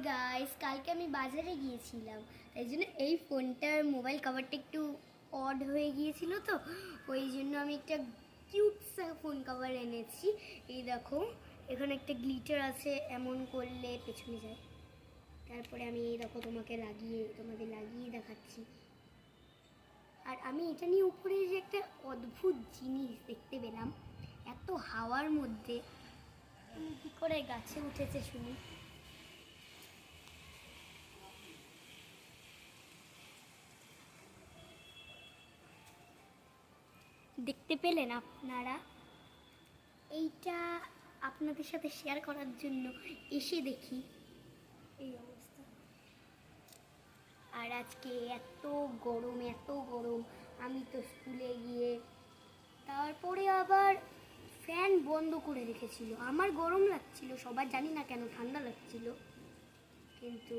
Guys, কালকে আমি বাজারে গিয়েছিলাম, তাই জন্য এই ফোনটার মোবাইল কভারটা একটু অড হয়ে গিয়েছিল, তো ওই জন্য আমি একটা কিউট ফোন কভার এনেছি। এই দেখো, এখানে একটা গ্লিটার আছে, এমন করলে পেছনে যায়। তারপরে আমি এই দেখো তোমাদের লাগিয়ে দেখাচ্ছি। আর আমি এটা নিয়ে উপরে যে একটা অদ্ভুত জিনিস দেখতে পেলাম এত হাওয়ার মধ্যে, কী করে গাছে উঠেছে শুনি। দেখতে পেলেন আপনারা? এইটা আপনাদের সাথে শেয়ার করার জন্য এসে দেখি এই অবস্থা। আর আজকে এত গরম, আমি তো স্কুলে গিয়ে তারপরে আবার ফ্যান বন্ধ করে রেখেছিল। আমার গরম লাগছিল, সবার জানি না কেন ঠান্ডা লাগছিল, কিন্তু